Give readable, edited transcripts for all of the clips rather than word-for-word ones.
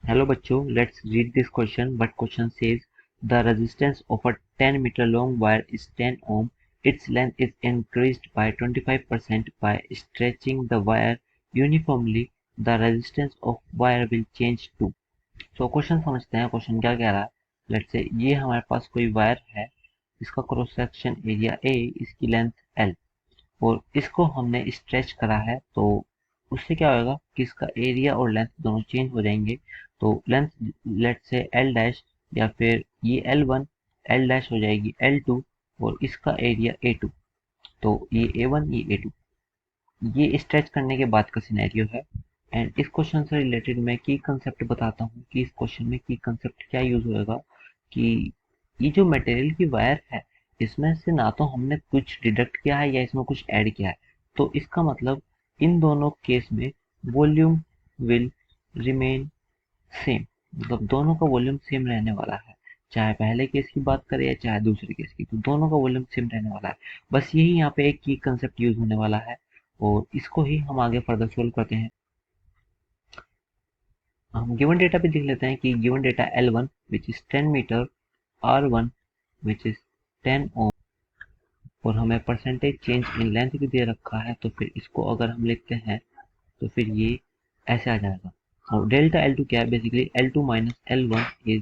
Hello बच्चों, let's read this question. But question says the resistance of a 10-meter long wire is 10 ohm. Its length is increased by 25% by stretching the wire uniformly. The resistance of wire will change to. So question समझते हैं. Question क्या कह रहा है. Let's say ये हमारे पास कोई wire है, इसका क्रॉस सेक्शन एरिया A, इसकी लेंथ L और इसको हमने स्ट्रेच करा है. तो उससे क्या होगा कि इसका एरिया और लेंथ दोनों चेंज हो जाएंगे. तो लेंथ लेट से एल डैश या फिर ये L1 एल डैश हो जाएगी L2 और इसका एरिया A2. तो ये A1 ये A2. ये स्ट्रेच करने के बाद का सिनेरियो है. एंड इस क्वेश्चन से रिलेटेड मैं की कंसेप्ट बताता हूँ कि इस क्वेश्चन में की कंसेप्ट क्या यूज होगा. कि ये जो मटेरियल की वायर है, इसमें से ना तो हमने कुछ डिडक्ट किया है या इसमें कुछ ऐड किया है. तो इसका मतलब इन दोनों केस में वॉल्यूम विल रिमेन सेम. मतलब दोनों का वॉल्यूम सेम रहने वाला है, चाहे पहले केस की बात करें या चाहे दूसरे केस की. तो दोनों का वॉल्यूम सेम रहने वाला है. बस यही यहाँ पे एक की कंसेप्ट यूज होने वाला है और इसको ही हम आगे फर्दर सोल्व करते हैं. हम गिवन डेटा पे देख लेते हैं कि given data L1 which is 10 metre, R1 which is 10 ohm और हमें परसेंटेज चेंज इन लेंथ भी दे रखा है. तो फिर इसको अगर हम लिखते हैं तो फिर ये ऐसे आ जाएगा. और डेल्टा L2 क्या है, basically L2 minus L1 is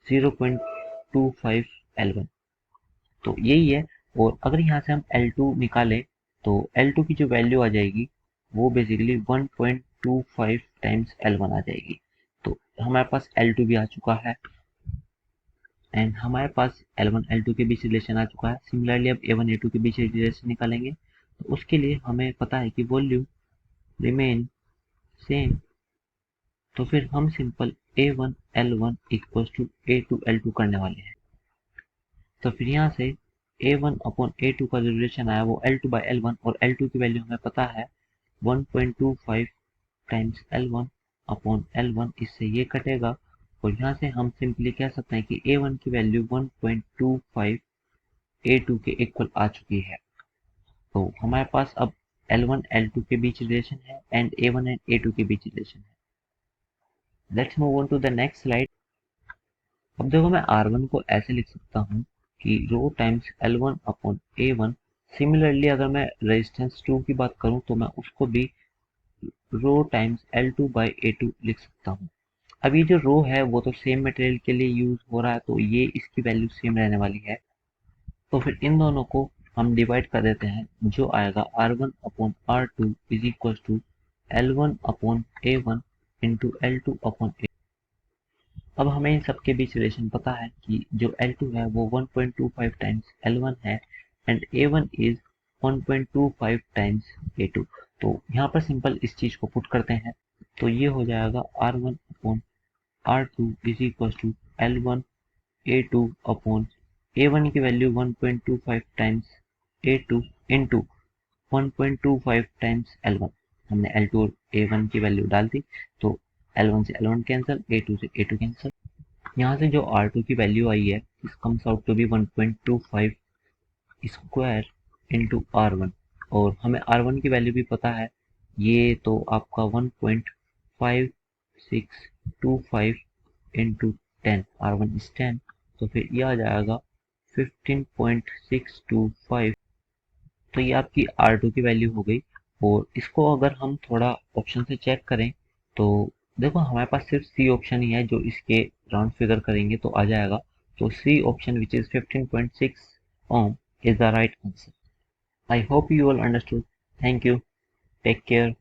0.25 L1. तो यही है. और अगर यहाँ से हम L2 निकालें तो L2 की जो वैल्यू आ जाएगी वो बेसिकली 1.25 टाइम्स L1 आ जाएगी. तो हमारे पास L2 भी आ चुका है एंड हमारे पास L1 L2 के बीच रिलेशन आ चुका है. सिमिलरली अब A1 A2 के बीच रिलेशन निकालेंगे. तो उसके लिए हमें पता है कि वॉल्यूम रिमेन सेम. तो फिर हम simple A1 L1 equal to A2 L2 करने वाले हैं. तो फिर यहाँ से A1 अपॉन A2 का जो रिलेशन आया वो L2 बाई L1 और L2 की वैल्यू हमें पता है 1.25 टाइम्स L1 अपॉन L1. इससे ये कटेगा और यहाँ से हम सिंपली कह सकते हैं कि A1 की वैल्यू 1.25 A2 के इक्वल आ चुकी है. तो हमारे पास अब L1 L2 के बीच रिलेशन है एंड A1 एंड A2 के बीच रिलेशन है. Let's move on to the next slide. अब देखो मैं R1 को ऐसे लिख सकता हूँ कि रो times L1 upon A1. Similarly अगर मैं रेजिस्टेंस 2 की बात करूँ तो मैं उसको भी रो टाइम्स L2 बाई A2 लिख सकता हूँ. अब ये जो रो है वो तो सेम मटेरियल के लिए यूज हो रहा है, तो ये इसकी वैल्यू सेम रहने वाली है. तो फिर इन दोनों को हम डिवाइड कर देते हैं, जो आएगा R1 upon R2 is equal to L1 upon A1 into L2 upon A. अब हमें इन सबके बीच रिलेशन पता है कि जो L2 है वो 1.25 टाइम्स L1 है and A1 is 1.25 times A2. तो यहाँ पर सिंपल इस चीज को पुट करते हैं तो ये हो जाएगा R1 upon R2 is equal to L1 A2 upon A1 की value 1.25 times A2 into 1.25 times L1. हमने L2 और A1 की वैल्यू डाल दी तो L1 से L1 कैंसिल, A2 से A2 कैंसिल. यहाँ से जो R2 की वैल्यू आई है इस comes out to be 1.25 square into R1 और हमें R1 की वैल्यू भी पता है, ये तो आपका 1.5625 इंटू 10. R1 इज 10 तो फिर ये आ जाएगा 15.625. तो ये आपकी R2 की वैल्यू हो गई. और इसको अगर हम थोड़ा ऑप्शन से चेक करें तो देखो हमारे पास सिर्फ सी ऑप्शन ही है जो इसके राउंड फिगर करेंगे तो आ जाएगा. तो C option which is 15.6 ohm is the right answer. I hope you all understood. Thank you. Take care.